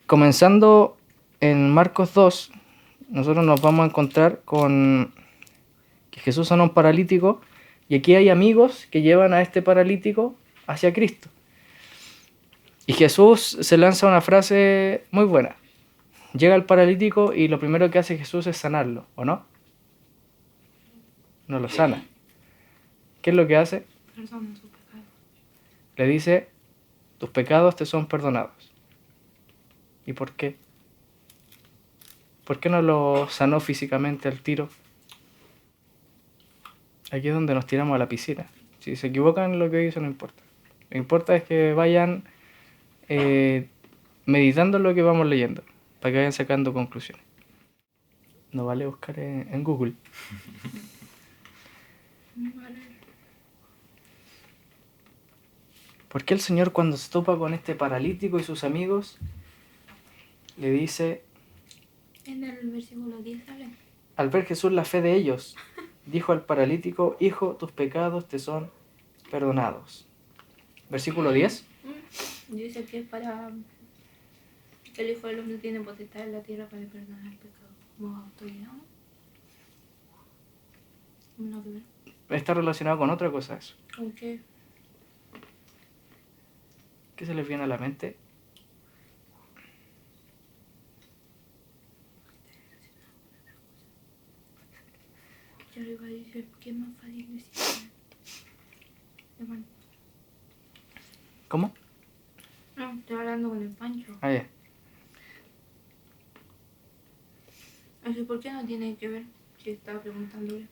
comenzando en Marcos 2, nosotros nos vamos a encontrar con que Jesús sana a un paralítico y aquí hay amigos que llevan a este paralítico hacia Cristo. Y Jesús se lanza una frase muy buena. Llega el paralítico y lo primero que hace Jesús es sanarlo, ¿o no? No lo sana. ¿Qué es lo que hace? Perdona su pecado. Le dice, tus pecados te son perdonados. ¿Y por qué? ¿Por qué no lo sanó físicamente al tiro? Aquí es donde nos tiramos a la piscina. Si se equivocan en lo que dice, no importa. Lo que importa es que vayan meditando lo que vamos leyendo, para que vayan sacando conclusiones. No vale buscar en Google. Vale. ¿Por qué el Señor, cuando se topa con este paralítico y sus amigos, le dice, En el versículo 10 sale. al ver Jesús la fe de ellos, dijo al paralítico, hijo, tus pecados te son perdonados? Versículo 10. Dice que es para que el Hijo del Hombre tiene potestad en la tierra para perdonar el pecado. ¿Como autoridad? No que ver. Está relacionado con otra cosa eso. ¿Con qué? ¿Qué se les viene a la mente? Yo le iba a decir que es más fácil decir. Bueno. ¿Cómo? No, estoy hablando con el Pancho. Ah, ya. Así, ¿por qué no tiene que ver? Si estaba preguntándole.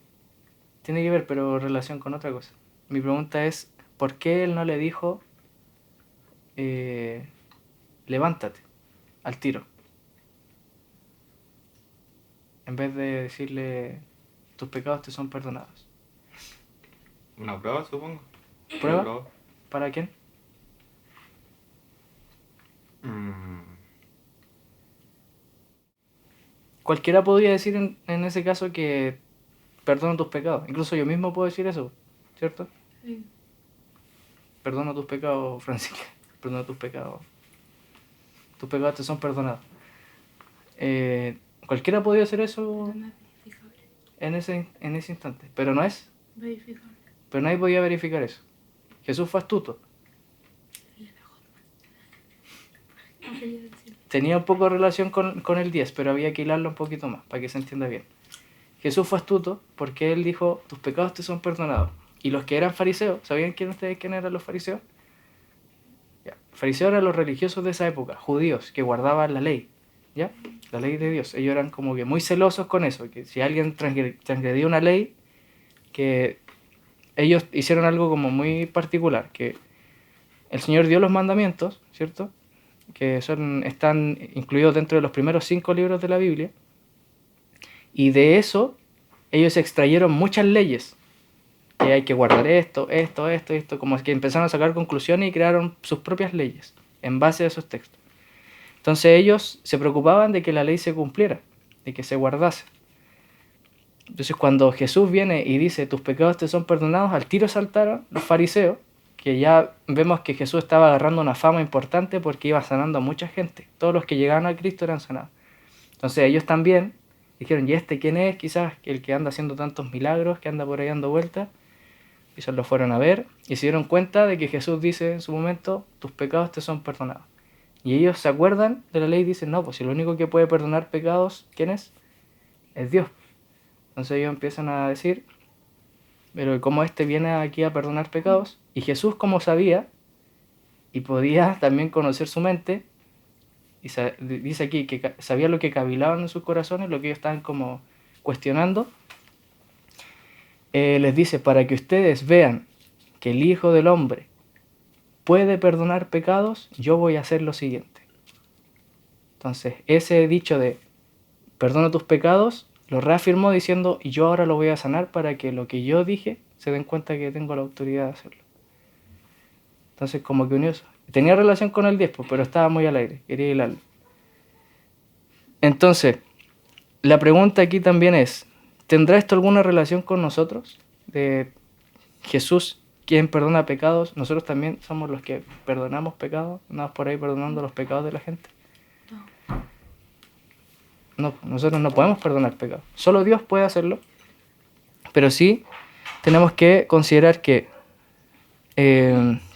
Tiene que ver, pero en relación con otra cosa. Mi pregunta es, ¿por qué él no le dijo, levántate, al tiro? En vez de decirle, tus pecados te son perdonados. Una prueba, supongo. ¿Prueba? Una prueba. ¿Para quién? Cualquiera podría decir en ese caso que perdono tus pecados. Incluso yo mismo puedo decir eso, ¿cierto? Sí. Perdono tus pecados, Francisca. Perdono tus pecados. Tus pecados te son perdonados. Cualquiera podría hacer eso Pero no es verificable. en ese instante. Pero no es. Verificable. Pero nadie podía verificar eso. Jesús fue astuto. No quería decir. Tenía un poco de relación con el 10, pero había que hilarlo un poquito más para que se entienda bien. Jesús fue astuto porque él dijo, tus pecados te son perdonados. Y los que eran fariseos, ¿sabían quién eran los fariseos? Ya. Fariseos eran los religiosos de esa época, judíos, que guardaban la ley, ¿ya? La ley de Dios. Ellos eran como que muy celosos con eso, que si alguien transgredía una ley, que ellos hicieron algo como muy particular, que el Señor dio los mandamientos, ¿cierto? Que están incluidos dentro de los primeros 5 libros de la Biblia, y de eso ellos extrayeron muchas leyes, que hay que guardar esto, como que empezaron a sacar conclusiones y crearon sus propias leyes en base a esos textos. Entonces ellos se preocupaban de que la ley se cumpliera, de que se guardase. Entonces cuando Jesús viene y dice, tus pecados te son perdonados, al tiro saltaron los fariseos, que ya vemos que Jesús estaba agarrando una fama importante porque iba sanando a mucha gente. Todos los que llegaban a Cristo eran sanados. Entonces ellos también dijeron, ¿y este quién es? Quizás el que anda haciendo tantos milagros, que anda por ahí dando vueltas. Quizás lo fueron a ver y se dieron cuenta de que Jesús dice en su momento, tus pecados te son perdonados. Y ellos se acuerdan de la ley y dicen, no, pues si lo único que puede perdonar pecados, ¿quién es? Es Dios. Entonces ellos empiezan a decir, pero ¿cómo este viene aquí a perdonar pecados? Y Jesús, como sabía, y podía también conocer su mente, y dice aquí que sabía lo que cavilaban en sus corazones, lo que ellos estaban como cuestionando, les dice, para que ustedes vean que el Hijo del Hombre puede perdonar pecados, yo voy a hacer lo siguiente. Entonces, ese dicho de perdona tus pecados, lo reafirmó diciendo, y yo ahora lo voy a sanar para que lo que yo dije se den cuenta que tengo la autoridad de hacerlo. Entonces, como que unió eso. Tenía relación con el 10, pero estaba muy al aire, quería hilarlo. Entonces, la pregunta aquí también es, ¿tendrá esto alguna relación con nosotros? De Jesús, quien perdona pecados, nosotros también somos los que perdonamos pecados, andamos por ahí perdonando los pecados de la gente. No, nosotros no podemos perdonar pecados. Solo Dios puede hacerlo. Pero sí tenemos que considerar que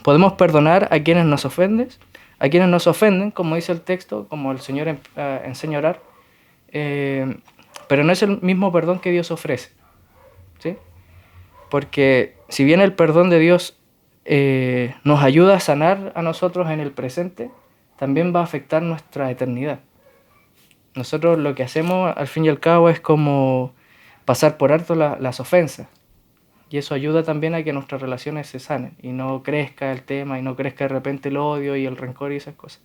podemos perdonar a quienes nos ofenden, como dice el texto, como el Señor enseña a orar, pero no es el mismo perdón que Dios ofrece, ¿sí? Porque si bien el perdón de Dios nos ayuda a sanar a nosotros en el presente, también va a afectar nuestra eternidad. Nosotros lo que hacemos al fin y al cabo es como pasar por alto las ofensas. Y eso ayuda también a que nuestras relaciones se sanen y no crezca el tema y no crezca de repente el odio y el rencor y esas cosas.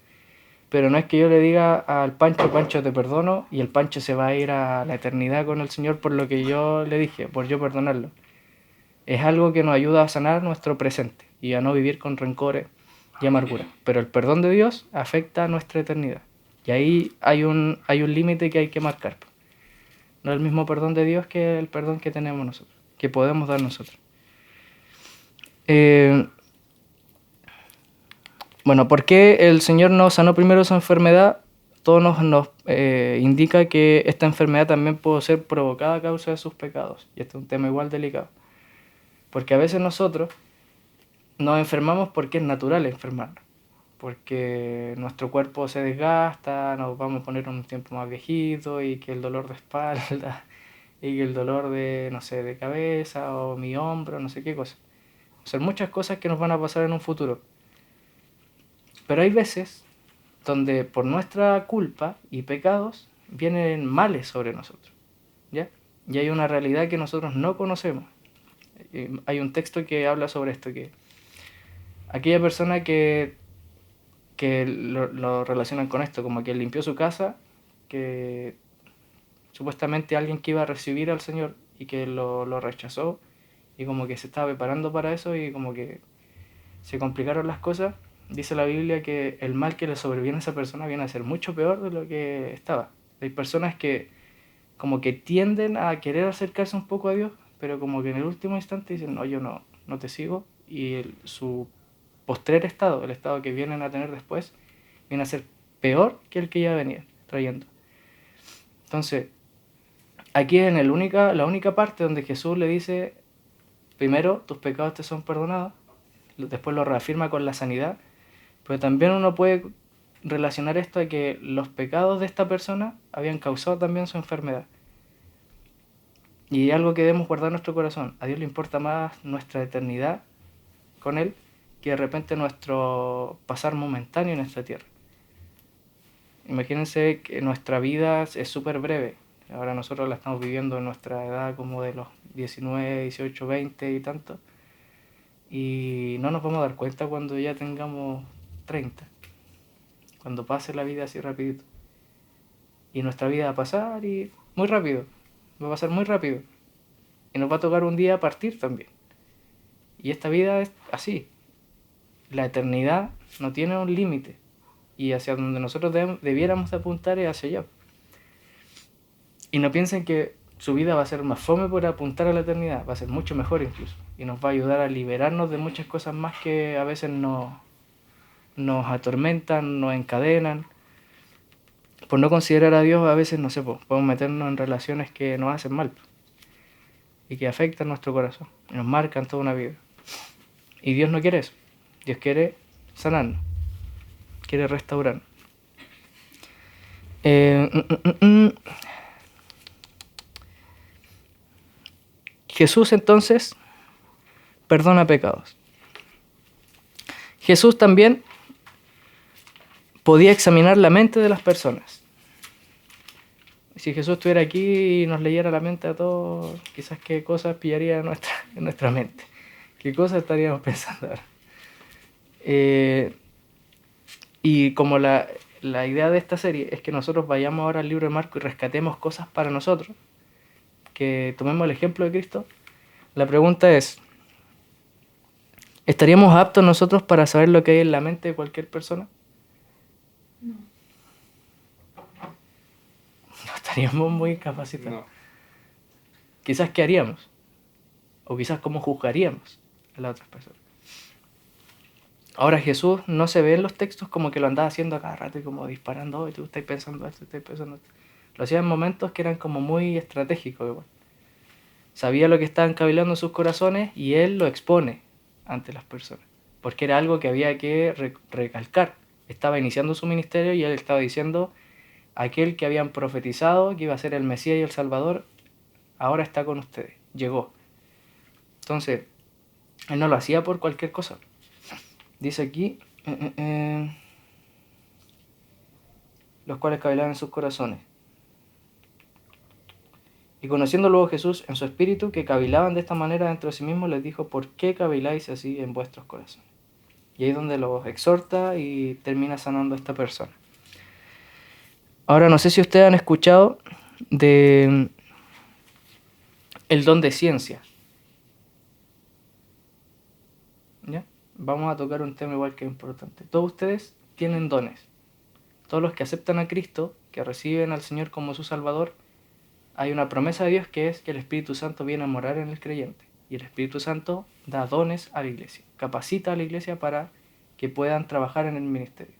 Pero no es que yo le diga al Pancho, Pancho te perdono, y el Pancho se va a ir a la eternidad con el Señor por lo que yo le dije, por yo perdonarlo. Es algo que nos ayuda a sanar nuestro presente y a no vivir con rencores y amargura. Pero el perdón de Dios afecta a nuestra eternidad. Y ahí hay un límite que hay que marcar. No es el mismo perdón de Dios que el perdón que tenemos nosotros, que podemos dar nosotros. Bueno, ¿por qué el Señor nos sanó primero esa enfermedad? Todo nos indica que esta enfermedad también puede ser provocada a causa de sus pecados. Y este es un tema igual delicado. Porque a veces nosotros nos enfermamos porque es natural enfermarnos. Porque nuestro cuerpo se desgasta, nos vamos a poner un tiempo más viejito y que el dolor de espalda y que el dolor de, no sé, de cabeza o mi hombro, no sé qué cosa. O sea, muchas cosas que nos van a pasar en un futuro. Pero hay veces donde por nuestra culpa y pecados vienen males sobre nosotros, ¿ya? Y hay una realidad que nosotros no conocemos. Hay un texto que habla sobre esto, que aquella persona que lo relacionan con esto, como que limpió su casa, que supuestamente alguien que iba a recibir al Señor y que lo rechazó y como que se estaba preparando para eso y como que se complicaron las cosas. Dice la Biblia que el mal que le sobreviene a esa persona viene a ser mucho peor de lo que estaba. Hay personas que como que tienden a querer acercarse un poco a Dios, pero como que en el último instante dicen, no, yo no te sigo, y su postrer estado, el estado que vienen a tener después, viene a ser peor que el que ya venía trayendo. Entonces, aquí es la única parte donde Jesús le dice, primero, tus pecados te son perdonados, después lo reafirma con la sanidad, pero también uno puede relacionar esto a que los pecados de esta persona habían causado también su enfermedad. Y algo que debemos guardar en nuestro corazón. A Dios le importa más nuestra eternidad con Él que de repente nuestro pasar momentáneo en esta tierra. Imagínense que nuestra vida es súper breve. Ahora nosotros la estamos viviendo en nuestra edad como de los 19, 18, 20 y tanto. Y no nos vamos a dar cuenta cuando ya tengamos 30. Cuando pase la vida así rapidito. Y nuestra vida va a pasar y muy rápido. Va a pasar muy rápido. Y nos va a tocar un día partir también. Y esta vida es así. La eternidad no tiene un límite. Y hacia donde nosotros debiéramos de apuntar es hacia allá. Y no piensen que su vida va a ser más fome por apuntar a la eternidad. Va a ser mucho mejor incluso. Y nos va a ayudar a liberarnos de muchas cosas más que a veces nos atormentan, nos encadenan. Por no considerar a Dios, a veces, no sé, podemos meternos en relaciones que nos hacen mal y que afectan nuestro corazón y nos marcan toda una vida. Y Dios no quiere eso. Dios quiere sanarnos, quiere restaurarnos. Jesús entonces perdona pecados. Jesús también podía examinar la mente de las personas. Si Jesús estuviera aquí y nos leyera la mente a todos, quizás qué cosas pillaría en nuestra mente. ¿Qué cosas estaríamos pensando ahora? Y como la idea de esta serie es que nosotros vayamos ahora al libro de Marcos y rescatemos cosas para nosotros, que tomemos el ejemplo de Cristo, la pregunta es, ¿estaríamos aptos nosotros para saber lo que hay en la mente de cualquier persona? No. No estaríamos muy capacitados. No. Quizás qué haríamos, o quizás cómo juzgaríamos a las otras personas. Ahora Jesús no se ve en los textos como que lo andaba haciendo a cada rato y como disparando, hoy tú estás pensando esto, estás pensando esto. Lo hacía en momentos que eran como muy estratégicos igual. Sabía lo que estaban cavilando en sus corazones y él lo expone ante las personas. Porque era algo que había que recalcar. Estaba iniciando su ministerio y él estaba diciendo, aquel que habían profetizado que iba a ser el Mesías y el Salvador, ahora está con ustedes, llegó. Entonces, él no lo hacía por cualquier cosa. Dice aquí, los cuales cavilaban en sus corazones. Y conociendo luego Jesús en su espíritu, que cavilaban de esta manera dentro de sí mismos, les dijo, ¿por qué caviláis así en vuestros corazones? Y ahí es donde los exhorta y termina sanando a esta persona. Ahora, no sé si ustedes han escuchado de el don de ciencia. ¿Ya? Vamos a tocar un tema igual que es importante. Todos ustedes tienen dones. Todos los que aceptan a Cristo, que reciben al Señor como su Salvador, hay una promesa de Dios que es que el Espíritu Santo viene a morar en el creyente. Y el Espíritu Santo da dones a la iglesia, capacita a la iglesia para que puedan trabajar en el ministerio.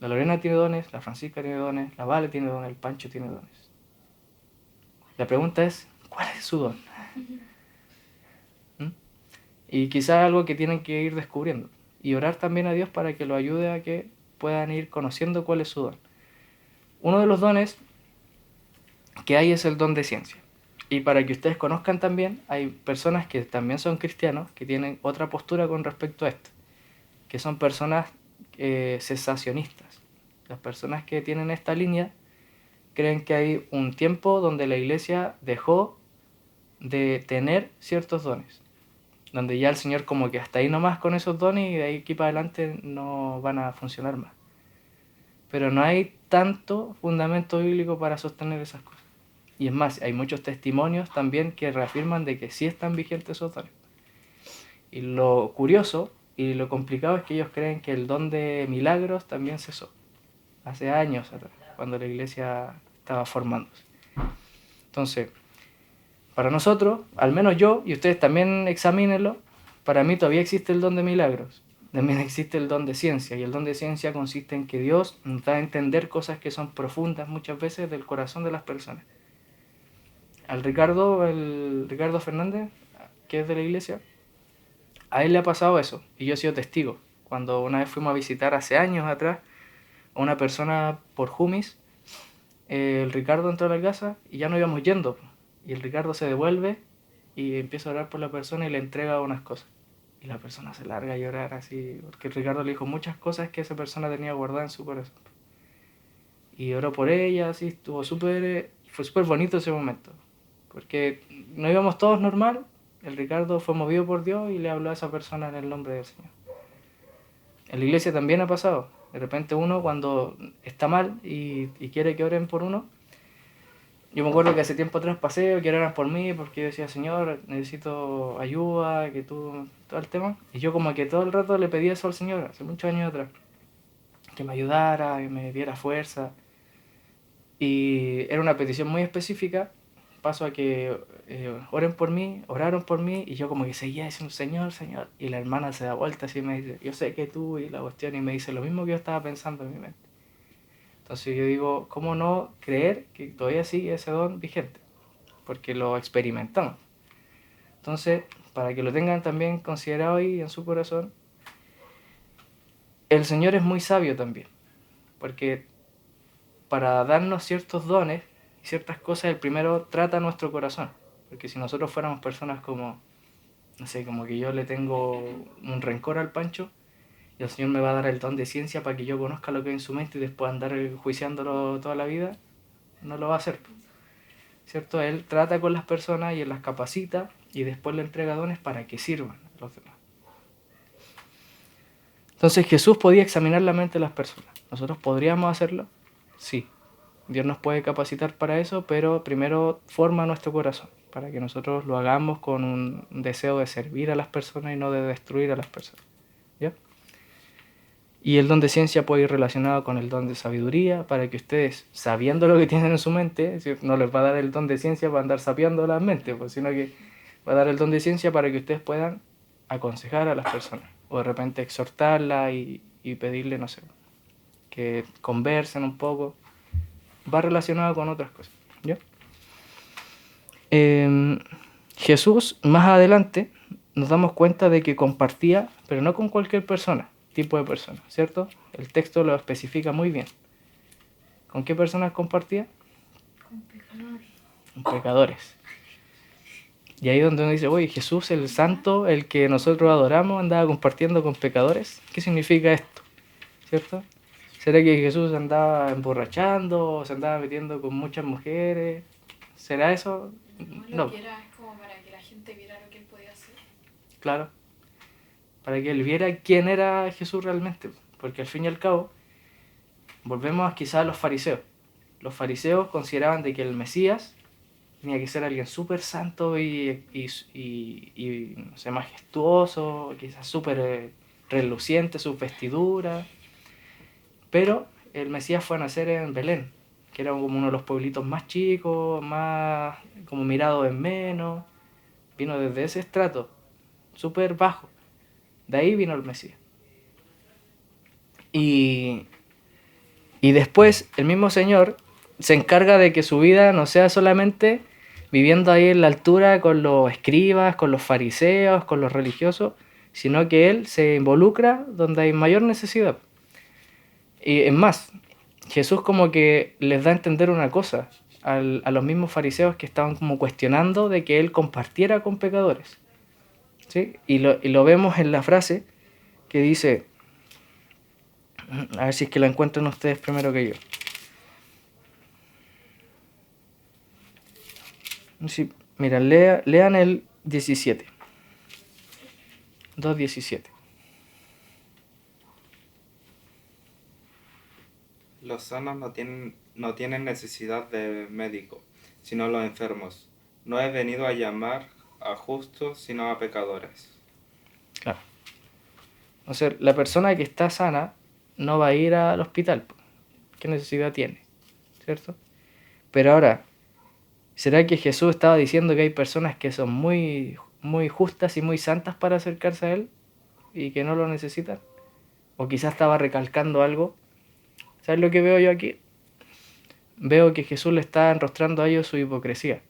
La Lorena tiene dones, la Francisca tiene dones, la Vale tiene dones, el Pancho tiene dones. La pregunta es, ¿cuál es su don? Y quizás algo que tienen que ir descubriendo. Y orar también a Dios para que lo ayude a que puedan ir conociendo cuál es su don. Uno de los dones que hay es el don de ciencia. Y para que ustedes conozcan también, hay personas que también son cristianos que tienen otra postura con respecto a esto, que son personas cesacionistas. Las personas que tienen esta línea creen que hay un tiempo donde la iglesia dejó de tener ciertos dones, donde ya el Señor como que hasta ahí nomás con esos dones y de aquí para adelante no van a funcionar más. Pero no hay tanto fundamento bíblico para sostener esas cosas. Y es más, hay muchos testimonios también que reafirman de que sí están vigentes esos dones. Y lo curioso y lo complicado es que ellos creen que el don de milagros también cesó. Hace años atrás, cuando la iglesia estaba formándose. Entonces, para nosotros, al menos yo, y ustedes también examínenlo, para mí todavía existe el don de milagros. También existe el don de ciencia. Y el don de ciencia consiste en que Dios nos da a entender cosas que son profundas muchas veces del corazón de las personas. El Ricardo Fernández, que es de la iglesia, a él le ha pasado eso, y yo he sido testigo. Cuando una vez fuimos a visitar hace años atrás a una persona por Jumis, el Ricardo entró a la casa y ya no íbamos yendo. Y el Ricardo se devuelve y empieza a orar por la persona y le entrega unas cosas. Y la persona se larga a llorar así, porque el Ricardo le dijo muchas cosas que esa persona tenía guardadas en su corazón. Y oró por ella, así, fue súper bonito ese momento. Porque no íbamos todos normal, el Ricardo fue movido por Dios y le habló a esa persona en el nombre del Señor. En la iglesia también ha pasado. De repente uno cuando está mal y quiere que oren por uno, yo me acuerdo que hace tiempo atrás pasé, que oraran por mí, porque yo decía, Señor, necesito ayuda, que tú, todo el tema. Y yo como que todo el rato le pedí eso al Señor, hace muchos años atrás. Que me ayudara, que me diera fuerza. Y era una petición muy específica. Paso a que oren por mí, oraron por mí, y yo como que seguía diciendo, Señor, Señor. Y la hermana se da vuelta así y me dice, yo sé que tú, y la cuestión, y me dice lo mismo que yo estaba pensando en mi mente. Entonces yo digo, ¿cómo no creer que todavía sigue ese don vigente? Porque lo experimentamos. Entonces, para que lo tengan también considerado ahí en su corazón, el Señor es muy sabio también, porque para darnos ciertos dones y ciertas cosas, el primero trata nuestro corazón. Porque si nosotros fuéramos personas como, no sé, como que yo le tengo un rencor al Pancho, y el Señor me va a dar el don de ciencia para que yo conozca lo que hay en su mente y después andar juiciándolo toda la vida, no lo va a hacer, ¿cierto? Él trata con las personas y él las capacita y después le entrega dones para que sirvan a los demás. Entonces Jesús podía examinar la mente de las personas. ¿Nosotros podríamos hacerlo? Sí. Dios nos puede capacitar para eso, pero primero forma nuestro corazón, para que nosotros lo hagamos con un deseo de servir a las personas y no de destruir a las personas. ¿Ya? Y el don de ciencia puede ir relacionado con el don de sabiduría, para que ustedes, sabiendo lo que tienen en su mente, es decir, no les va a dar el don de ciencia para andar sapeando las mentes, pues, sino que va a dar el don de ciencia para que ustedes puedan aconsejar a las personas, o de repente exhortarla y pedirle, no sé, que conversen un poco. Va relacionado con otras cosas, ¿ya? Jesús, más adelante, nos damos cuenta de que compartía, pero no con cualquier persona, tipo de persona, ¿cierto? El texto lo especifica muy bien. ¿Con qué personas compartía? Con pecadores. Con pecadores. Y ahí donde uno dice, oye, Jesús, el santo, el que nosotros adoramos, andaba compartiendo con pecadores. ¿Qué significa esto? ¿Cierto? ¿Será que Jesús andaba emborrachando o se andaba metiendo con muchas mujeres? ¿Será eso? No, No, lo que era es como para que la gente viera lo que él podía hacer. claro. Para que él viera quién era Jesús realmente. Porque al fin y al cabo, volvemos quizás a los fariseos. Los fariseos consideraban de que el Mesías tenía que ser alguien súper santo y no sé, majestuoso, quizás súper reluciente sus vestiduras. Pero el Mesías fue a nacer en Belén, que era como uno de los pueblitos más chicos, más como mirado en menos. Vino desde ese estrato, súper bajo. De ahí vino el Mesías. Y después el mismo Señor se encarga de que su vida no sea solamente viviendo ahí en la altura con los escribas, con los fariseos, con los religiosos, sino que Él se involucra donde hay mayor necesidad. Y es más, Jesús como que les da a entender una cosa a los mismos fariseos que estaban como cuestionando de que Él compartiera con pecadores. ¿Sí? Y lo vemos en la frase que dice, a ver si es que la encuentran ustedes primero que yo. Sí, mira, lean el 17. 2:17. Los sanos no tienen necesidad de médico, sino los enfermos. No he venido a llamar a justos, sino a pecadores. Claro. O sea, la persona que está sana no va a ir al hospital. ¿Qué necesidad tiene? ¿Cierto? Pero ahora, ¿será que Jesús estaba diciendo que hay personas que son muy, muy justas y muy santas para acercarse a Él y que no lo necesitan? O quizás estaba recalcando algo. ¿Sabes lo que veo yo aquí? Veo que Jesús le está enrostrando a ellos su hipocresía.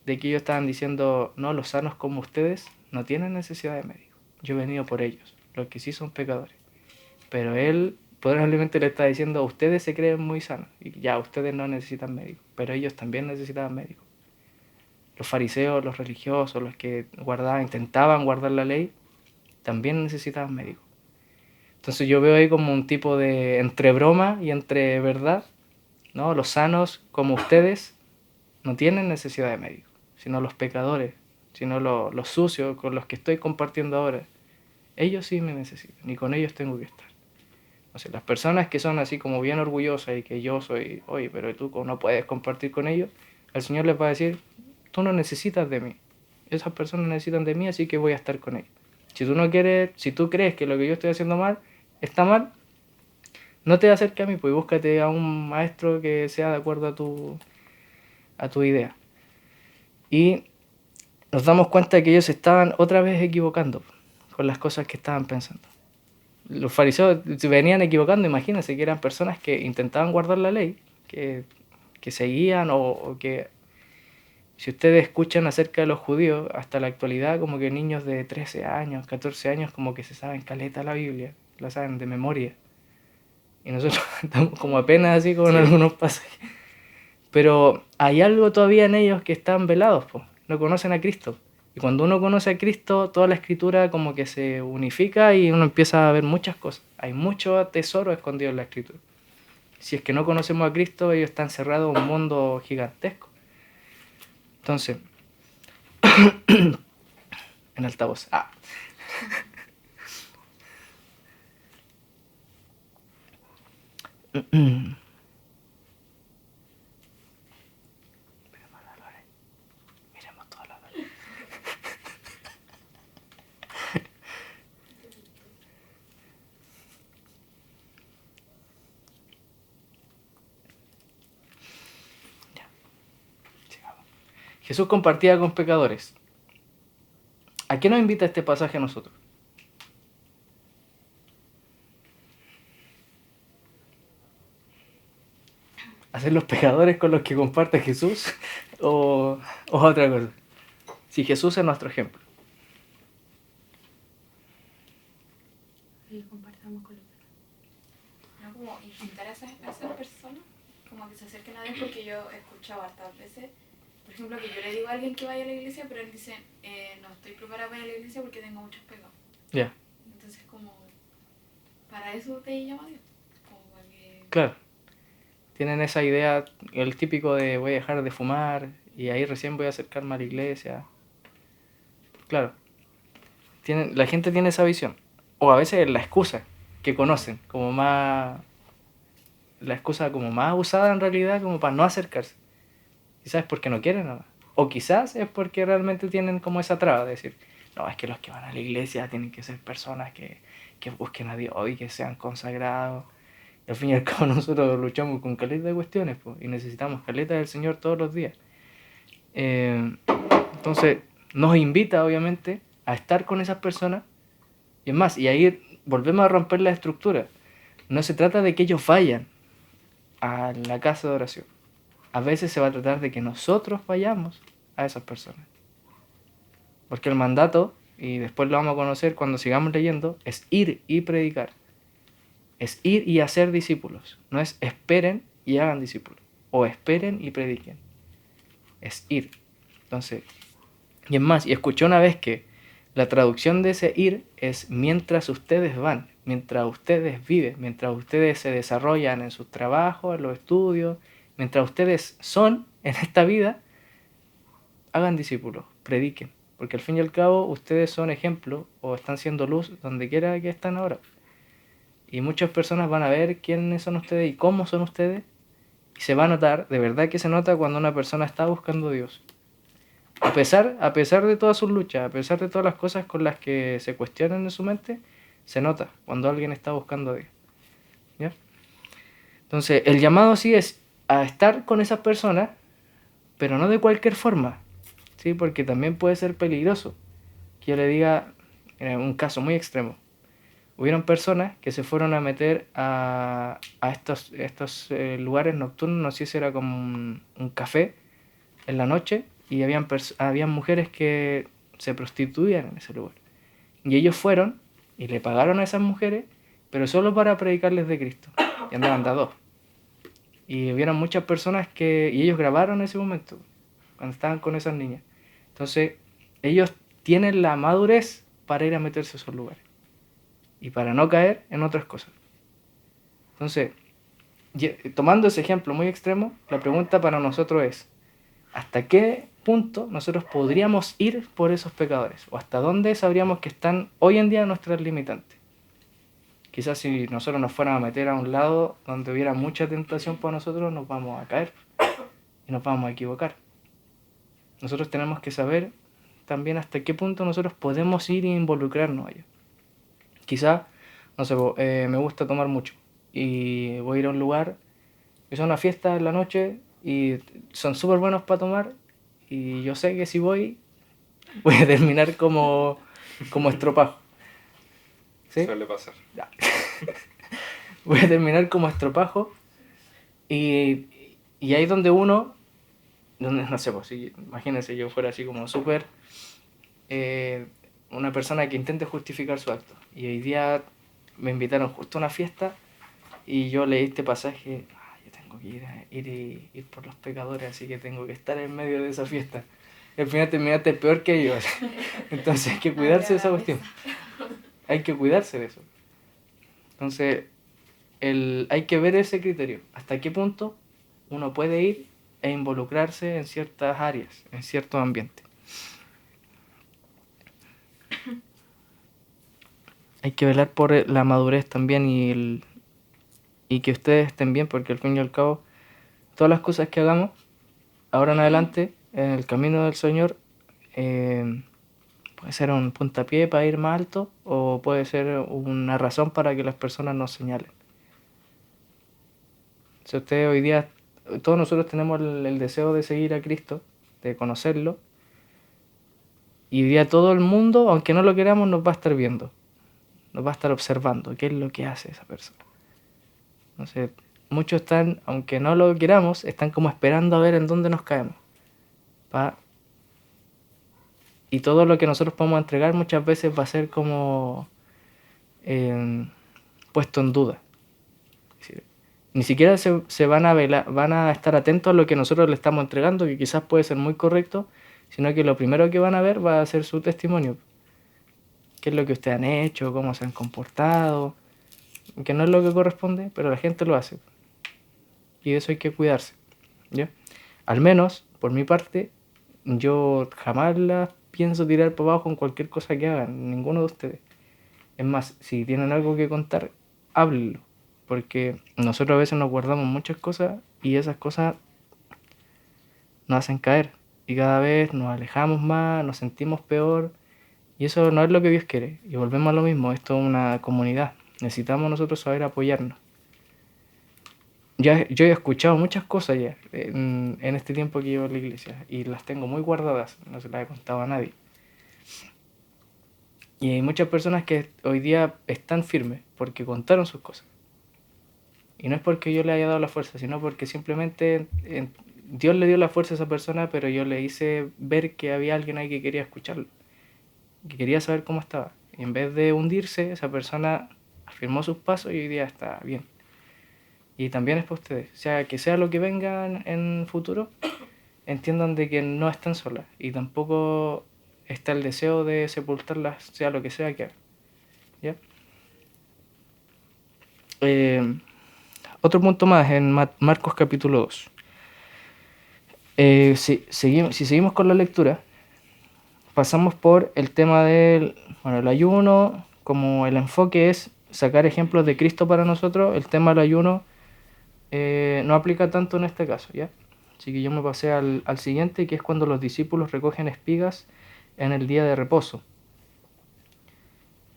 De que ellos estaban diciendo, no, los sanos como ustedes no tienen necesidad de médico. Yo he venido por ellos, los que sí son pecadores. Pero Él probablemente le está diciendo, ustedes se creen muy sanos y ya, ustedes no necesitan médico, pero ellos también necesitaban médico. Los fariseos, los religiosos, los que intentaban guardar la ley, también necesitaban médico. Entonces yo veo ahí como un tipo de entre broma y entre verdad, ¿no? Los sanos como ustedes no tienen necesidad de médico, sino los pecadores, sino los sucios con los que estoy compartiendo ahora. Ellos sí me necesitan y con ellos tengo que estar. O sea, las personas que son así como bien orgullosas y que yo soy, oye, pero tú no puedes compartir con ellos, el Señor les va a decir, tú no necesitas de mí. Esas personas necesitan de mí, así que voy a estar con ellos. Si tú no quieres, si tú crees que lo que yo estoy haciendo mal está mal, no te acerques a mí, pues búscate a un maestro que sea de acuerdo a tu idea. Y nos damos cuenta de que ellos estaban otra vez equivocando con las cosas que estaban pensando. Los fariseos se venían equivocando, imagínense que eran personas que intentaban guardar la ley, que seguían o que, si ustedes escuchan acerca de los judíos, hasta la actualidad como que niños de 13 años, 14 años como que se saben caleta la Biblia, la saben de memoria. Y nosotros estamos como apenas así con algunos pasajes. Pero hay algo todavía en ellos que están velados, pues. No conocen a Cristo. Y cuando uno conoce a Cristo, toda la escritura como que se unifica y uno empieza a ver muchas cosas. Hay mucho tesoro escondido en la escritura. Si es que no conocemos a Cristo, ellos están cerrados en un mundo gigantesco. Entonces, en altavoz. Miremos todos los dolores. Ya, sigamos. Jesús compartía con pecadores. ¿A qué nos invita este pasaje a nosotros? ¿Hacer los pecadores con los que comparte Jesús o otra cosa? Si Jesús es nuestro ejemplo. Y compartamos con los demás. No como invitar a esas personas como que se acerquen a Dios, porque yo he escuchado hartas veces, por ejemplo, que yo le digo a alguien que vaya a la iglesia, pero él dice, no estoy preparado para ir a la iglesia porque tengo muchos pecados. Ya, Entonces como, para eso te llama Dios. Como para que... claro. Tienen esa idea, el típico de voy a dejar de fumar y ahí recién voy a acercarme a la iglesia. Claro, la gente tiene esa visión. O a veces la excusa que conocen, como más... La excusa como más usada en realidad como para no acercarse. Quizás es porque no quieren nada. O quizás es porque realmente tienen como esa traba de decir, no, es que los que van a la iglesia tienen que ser personas que busquen a Dios y que sean consagrados. Y al fin y al cabo nosotros luchamos con caleta de cuestiones, pues, y necesitamos caleta del Señor todos los días. Entonces nos invita obviamente a estar con esas personas. Y es más, y ahí volvemos a romper la estructura. No se trata de que ellos vayan a la casa de oración. A veces se va a tratar de que nosotros vayamos a esas personas. Porque el mandato, y después lo vamos a conocer cuando sigamos leyendo, es ir y predicar. Es ir y hacer discípulos. No es esperen y hagan discípulos. O esperen y prediquen. Es ir. Entonces, y es más, y escuché una vez que la traducción de ese ir es mientras ustedes van, mientras ustedes viven, mientras ustedes se desarrollan en sus trabajos, en los estudios, mientras ustedes son en esta vida, hagan discípulos, prediquen. Porque al fin y al cabo ustedes son ejemplo o están siendo luz donde quiera que están ahora. Y muchas personas van a ver quiénes son ustedes y cómo son ustedes. Y se va a notar, de verdad que se nota cuando una persona está buscando a Dios. A pesar de todas sus luchas, a pesar de todas las cosas con las que se cuestionan en su mente, se nota cuando alguien está buscando a Dios. ¿Ya? Entonces, el llamado sí es a estar con esas personas, pero no de cualquier forma, ¿sí? Porque también puede ser peligroso. Que yo le diga, en un caso muy extremo, hubieron personas que se fueron a meter a estos lugares nocturnos, no sé si era como un café en la noche, y habían mujeres que se prostituían en ese lugar. Y ellos fueron y le pagaron a esas mujeres, pero solo para predicarles de Cristo. Y andaban de a dos. Y hubieron muchas personas y ellos grabaron ese momento, cuando estaban con esas niñas. Entonces, ellos tienen la madurez para ir a meterse a esos lugares. Y para no caer en otras cosas. Entonces, tomando ese ejemplo muy extremo, la pregunta para nosotros es, ¿hasta qué punto nosotros podríamos ir por esos pecadores? ¿O hasta dónde sabríamos que están hoy en día nuestras limitantes? Quizás si nosotros nos fuéramos a meter a un lado donde hubiera mucha tentación para nosotros, nos vamos a caer y nos vamos a equivocar. Nosotros tenemos que saber también hasta qué punto nosotros podemos ir e involucrarnos allá. Quizás, no sé, me gusta tomar mucho y voy a ir a un lugar, que es una fiesta en la noche y son súper buenos para tomar y yo sé que si voy a terminar como estropajo. ¿Sí? Suele pasar. Ya. Voy a terminar como estropajo y ahí donde no sé, pues si imagínense yo fuera así como súper una persona que intente justificar su acto y hoy día me invitaron justo a una fiesta y yo leí este pasaje, yo tengo que ir por los pecadores, así que tengo que estar en medio de esa fiesta. Y al final terminaste peor que ellos. Entonces hay que cuidarse de esa cuestión. Hay que cuidarse de eso. Entonces hay que ver ese criterio. ¿Hasta qué punto uno puede ir e involucrarse en ciertas áreas, en ciertos ambientes? Hay que velar por la madurez también y que ustedes estén bien, porque al fin y al cabo, todas las cosas que hagamos, ahora en adelante, en el camino del Señor, puede ser un puntapié para ir más alto o puede ser una razón para que las personas nos señalen. Si ustedes hoy día, todos nosotros tenemos el deseo de seguir a Cristo, de conocerlo, y hoy día todo el mundo, aunque no lo queramos, nos va a estar viendo. Nos va a estar observando qué es lo que hace esa persona. Entonces, muchos están, aunque no lo queramos, están como esperando a ver en dónde nos caemos. Y todo lo que nosotros podemos entregar muchas veces va a ser como puesto en duda. Es decir, ni siquiera se van a estar atentos a lo que nosotros le estamos entregando, que quizás puede ser muy correcto, sino que lo primero que van a ver va a ser su testimonio. ¿Qué es lo que ustedes han hecho? ¿Cómo se han comportado? Que no es lo que corresponde, pero la gente lo hace. Y de eso hay que cuidarse. ¿Ya? Al menos, por mi parte, yo jamás las pienso tirar para abajo con cualquier cosa que hagan, ninguno de ustedes. Es más, si tienen algo que contar, háblenlo. Porque nosotros a veces nos guardamos muchas cosas y esas cosas nos hacen caer. Y cada vez nos alejamos más, nos sentimos peor. Y eso no es lo que Dios quiere. Y volvemos a lo mismo, esto es una comunidad. Necesitamos nosotros saber apoyarnos. Yo he escuchado muchas cosas ya en este tiempo que llevo en la iglesia y las tengo muy guardadas, no se las he contado a nadie. Y hay muchas personas que hoy día están firmes porque contaron sus cosas. Y no es porque yo le haya dado la fuerza, sino porque simplemente Dios le dio la fuerza a esa persona, pero yo le hice ver que había alguien ahí que quería escucharlo, que quería saber cómo estaba. Y en vez de hundirse, esa persona afirmó sus pasos y hoy día está bien. Y también es para ustedes. O sea, que sea lo que venga en futuro, entiendan de que no están solas. Y tampoco está el deseo de sepultarlas, sea lo que sea que hagan. ¿Ya? Otro punto más en Marcos capítulo 2. Si seguimos con la lectura, pasamos por el tema del el ayuno, como el enfoque es sacar ejemplos de Cristo para nosotros, el tema del ayuno no aplica tanto en este caso, ¿ya? Así que yo me pasé al siguiente, que es cuando los discípulos recogen espigas en el día de reposo,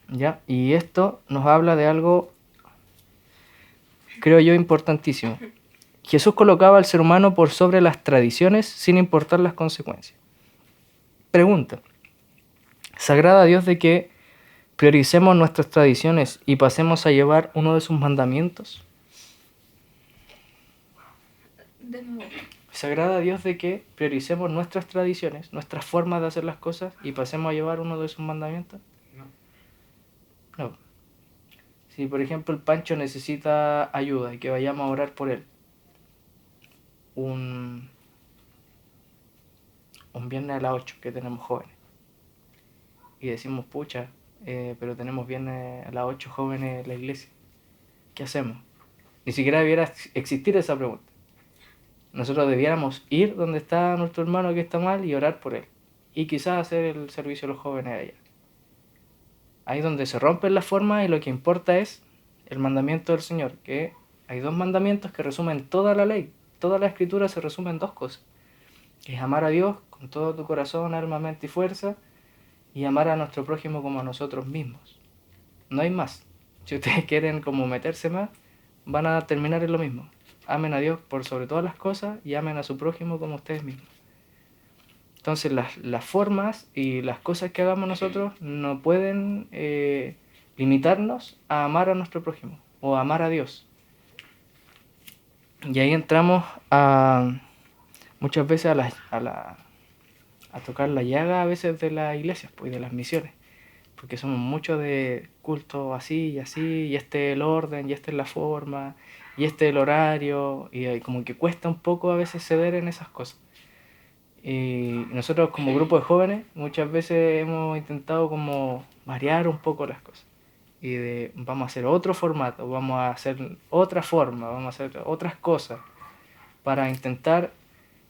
¿ya? Y esto nos habla de algo, creo yo, importantísimo. Jesús colocaba al ser humano por sobre las tradiciones sin importar las consecuencias. Pregunta: ¿se agrada a Dios de que prioricemos nuestras tradiciones y pasemos a llevar uno de sus mandamientos? De nuevo. ¿Se agrada a Dios de que prioricemos nuestras tradiciones, nuestras formas de hacer las cosas y pasemos a llevar uno de sus mandamientos? No. Si por ejemplo el Pancho necesita ayuda y que vayamos a orar por él un viernes a las 8 que tenemos jóvenes y decimos, pucha, pero tenemos viernes a las 8 jóvenes en la iglesia, ¿qué hacemos? Ni siquiera debiera existir esa pregunta. Nosotros debiéramos ir donde está nuestro hermano que está mal y orar por él. Y quizás hacer el servicio a los jóvenes allá. Ahí es donde se rompen las formas y lo que importa es el mandamiento del Señor. Que hay dos mandamientos que resumen toda la ley. Toda la escritura se resume en dos cosas. Que es amar a Dios con todo tu corazón, alma, mente y fuerza. Y amar a nuestro prójimo como a nosotros mismos. No hay más. Si ustedes quieren como meterse más, van a terminar en lo mismo. Amen a Dios por sobre todas las cosas y amen a su prójimo como ustedes mismos. Entonces las formas y las cosas que hagamos nosotros no pueden limitarnos a amar a nuestro prójimo o a amar a Dios. Y ahí entramos muchas veces a tocar la llaga a veces de las iglesias, pues, de las misiones. Porque somos muchos de culto así, y este es el orden, y esta es la forma, y este es el horario, y como que cuesta un poco a veces ceder en esas cosas. Y nosotros como grupo de jóvenes muchas veces hemos intentado como variar un poco las cosas. Y vamos a hacer otro formato, vamos a hacer otra forma, vamos a hacer otras cosas para intentar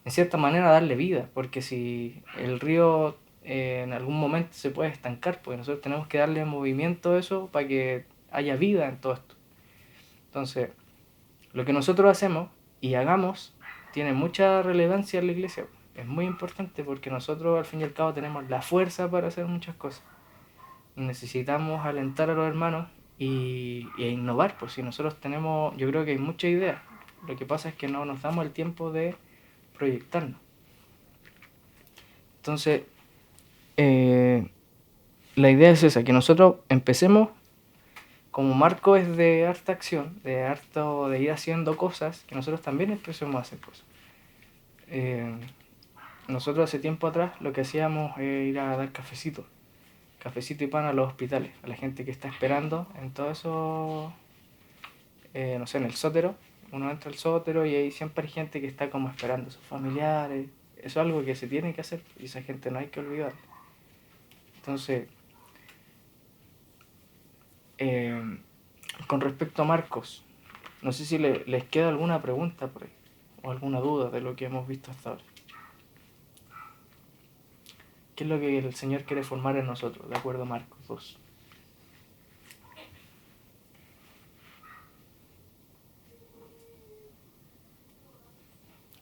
en cierta manera darle vida, porque si el río en algún momento se puede estancar, porque nosotros tenemos que darle movimiento a eso para que haya vida en todo esto. Entonces, lo que nosotros hacemos y hagamos tiene mucha relevancia en la iglesia. Es muy importante porque nosotros al fin y al cabo tenemos la fuerza para hacer muchas cosas. Y necesitamos alentar a los hermanos e innovar, pues si nosotros tenemos, yo creo que hay muchas ideas. Lo que pasa es que no nos damos el tiempo de proyectarnos. Entonces, la idea es esa, que nosotros empecemos como Marco es de harta acción, de ir haciendo cosas, que nosotros también empecemos a hacer cosas. Nosotros hace tiempo atrás lo que hacíamos era ir a dar cafecito y pan a los hospitales, a la gente que está esperando en todo eso, no sé, en el sótero. Uno entra al sótero y hay siempre hay gente que está como esperando, sus familiares. Eso es algo que se tiene que hacer y esa gente no hay que olvidar. Entonces, con respecto a Marcos, no sé si les queda alguna pregunta por ahí o alguna duda de lo que hemos visto hasta ahora. ¿Qué es lo que el Señor quiere formar en nosotros, de acuerdo a Marcos 2?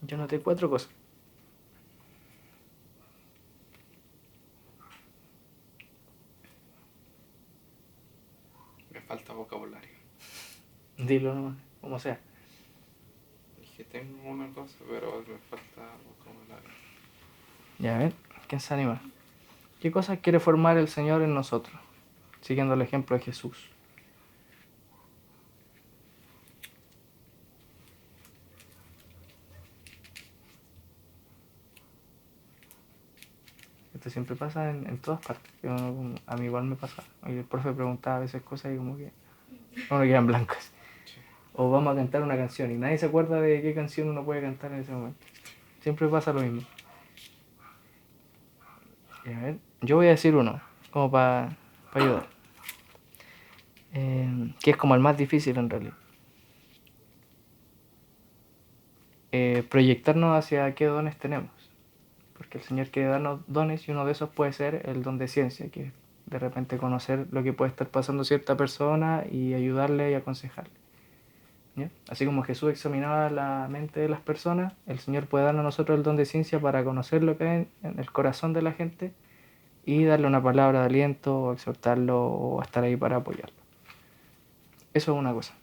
Yo noté 4 cosas. Me falta vocabulario. Dilo nomás, como sea. Es que tengo una cosa, pero me falta vocabulario. Ya ven, ¿quién se anima? ¿Qué cosas quiere formar el Señor en nosotros? Siguiendo el ejemplo de Jesús. Esto siempre pasa en todas partes. A mí igual me pasa. Y el profe preguntaba a veces cosas y como que uno quedan blancas. O vamos a cantar una canción y nadie se acuerda de qué canción uno puede cantar en ese momento. Siempre pasa lo mismo. Y a ver, yo voy a decir uno, como para ayudar. Que es como el más difícil en realidad. Proyectarnos hacia qué dones tenemos. Porque el Señor quiere darnos dones y uno de esos puede ser el don de ciencia, que es de repente conocer lo que puede estar pasando cierta persona y ayudarle y aconsejarle. ¿Ya? Así como Jesús examinaba la mente de las personas, el Señor puede darnos a nosotros el don de ciencia para conocer lo que hay en el corazón de la gente y darle una palabra de aliento o exhortarlo o estar ahí para apoyarlo. Eso es una cosa.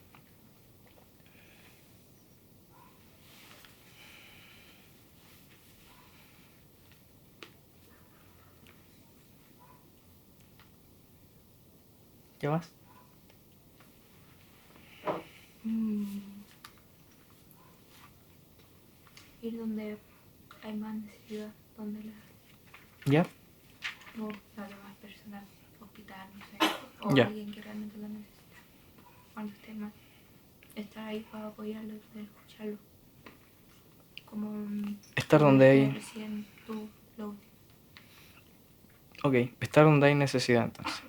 ¿Qué más? Ir donde hay más necesidad, donde ¿Ya? o las demás personas, hospital, no sé, o Ya. alguien que realmente lo necesita. Cuando esté mal, estar ahí para apoyarlo, poder escucharlo. Como Estar como donde dijiste hay... recién tú, lo Ok, estar donde hay necesidad entonces.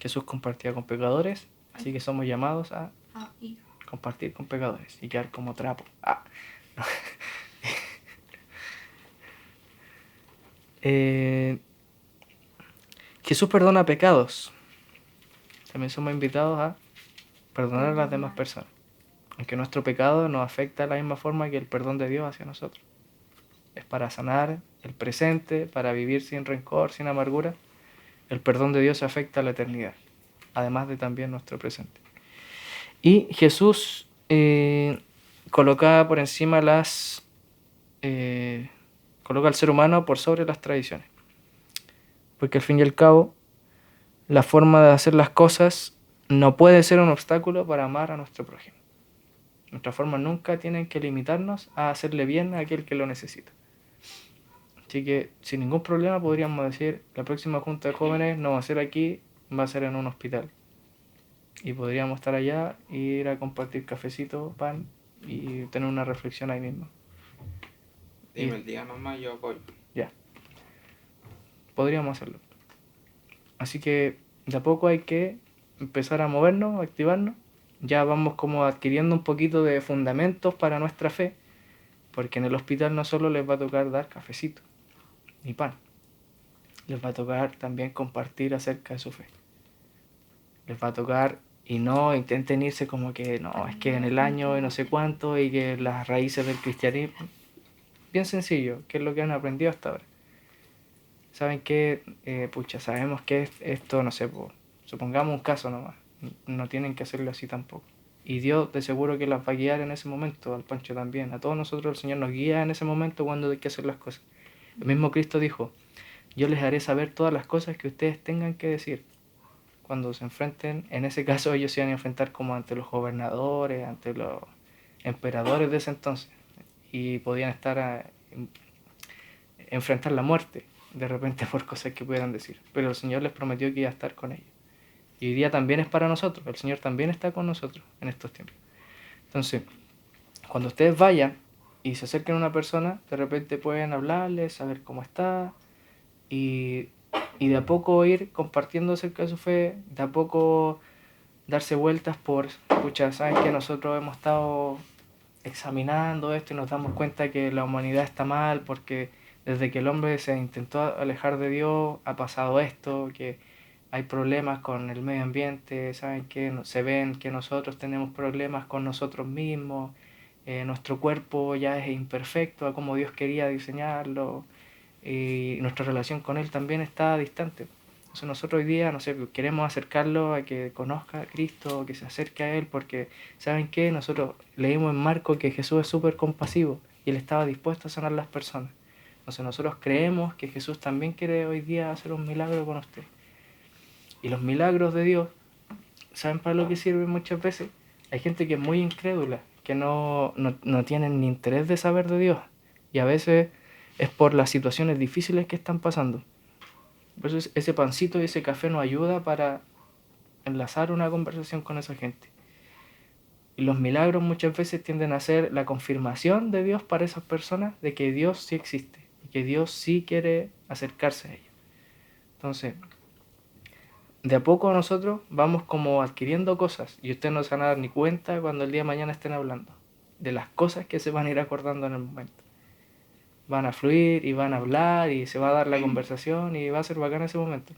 Jesús compartía con pecadores, así que somos llamados a ir. compartir con pecadores y quedar como trapo. Ah. Jesús perdona pecados. También somos invitados a perdonar a las demás personas. Aunque nuestro pecado nos afecta de la misma forma que el perdón de Dios hacia nosotros. Es para sanar el presente, para vivir sin rencor, sin amargura. El perdón de Dios afecta a la eternidad, además de también nuestro presente. Y Jesús coloca por encima coloca al ser humano por sobre las tradiciones. Porque al fin y al cabo, la forma de hacer las cosas no puede ser un obstáculo para amar a nuestro prójimo. Nuestras formas nunca tienen que limitarnos a hacerle bien a aquel que lo necesita. Así que sin ningún problema podríamos decir, la próxima junta de jóvenes no va a ser aquí, va a ser en un hospital. Y podríamos estar allá, ir a compartir cafecito, pan y tener una reflexión ahí mismo. Dime el día nomás, yo voy. Ya. Podríamos hacerlo. Así que de a poco hay que empezar a movernos, a activarnos. Ya vamos como adquiriendo un poquito de fundamentos para nuestra fe, porque en el hospital no solo les va a tocar dar cafecito ni pan, les va a tocar también compartir acerca de su fe. Les va a tocar, y no intenten irse como que no, es que en el año y no sé cuánto y que las raíces del cristianismo. Bien sencillo, que es lo que han aprendido hasta ahora. ¿Saben qué? Sabemos que esto, no sé, supongamos un caso nomás. No tienen que hacerlo así tampoco. Y Dios de seguro que las va a guiar en ese momento, al Pancho también. A todos nosotros el Señor nos guía en ese momento cuando hay que hacer las cosas. El mismo Cristo dijo, yo les haré saber todas las cosas que ustedes tengan que decir. cuando se enfrenten, en ese caso ellos se iban a enfrentar como ante los gobernadores, ante los emperadores de ese entonces, y podían enfrentar la muerte de repente por cosas que pudieran decir, pero el Señor les prometió que iba a estar con ellos. Y hoy día también es para nosotros, el Señor también está con nosotros en estos tiempos. Entonces, cuando ustedes vayan y se acerquen a una persona, de repente pueden hablarle, saber cómo está, y de a poco ir compartiendo acerca de su fe, de a poco darse vueltas por, escucha, saben que nosotros hemos estado examinando esto y nos damos cuenta que la humanidad está mal porque desde que el hombre se intentó alejar de Dios ha pasado esto, que hay problemas con el medio ambiente, saben que se ven que nosotros tenemos problemas con nosotros mismos, nuestro cuerpo ya es imperfecto a como Dios quería diseñarlo, y nuestra relación con Él también está distante. Entonces nosotros hoy día, no sé, queremos acercarlo a que conozca a Cristo, que se acerque a Él, porque ¿saben qué? Nosotros leímos en Marco que Jesús es súper compasivo y Él estaba dispuesto a sanar a las personas. Entonces nosotros creemos que Jesús también quiere hoy día hacer un milagro con usted. Y los milagros de Dios, ¿saben para lo que sirven muchas veces? Hay gente que es muy incrédula, que no tienen ni interés de saber de Dios. Y a veces es por las situaciones difíciles que están pasando. Por eso ese pancito y ese café nos ayuda para enlazar una conversación con esa gente. Y los milagros muchas veces tienden a ser la confirmación de Dios para esas personas de que Dios sí existe y que Dios sí quiere acercarse a ellos. Entonces, de a poco nosotros vamos como adquiriendo cosas y ustedes no se van a dar ni cuenta cuando el día de mañana estén hablando de las cosas que se van a ir acordando en el momento. Van a fluir y van a hablar y se va a dar la conversación y va a ser bacán ese momento.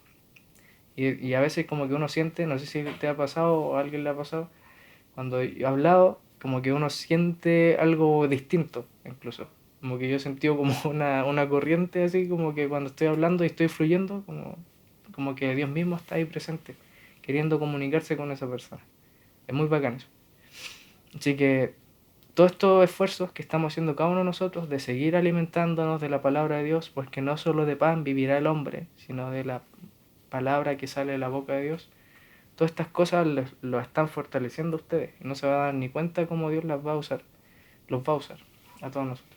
Y a veces como que uno siente, no sé si te ha pasado o a alguien le ha pasado, cuando he hablado, como que uno siente algo distinto incluso. Como que yo he sentido como una corriente así, como que cuando estoy hablando y estoy fluyendo, como que Dios mismo está ahí presente, queriendo comunicarse con esa persona. Es muy bacán eso. Así que todos estos esfuerzos que estamos haciendo cada uno de nosotros de seguir alimentándonos de la palabra de Dios, porque no solo de pan vivirá el hombre, sino de la palabra que sale de la boca de Dios, todas estas cosas lo están fortaleciendo a ustedes y no se van a dar ni cuenta cómo Dios las va a usar, los va a usar a todos nosotros.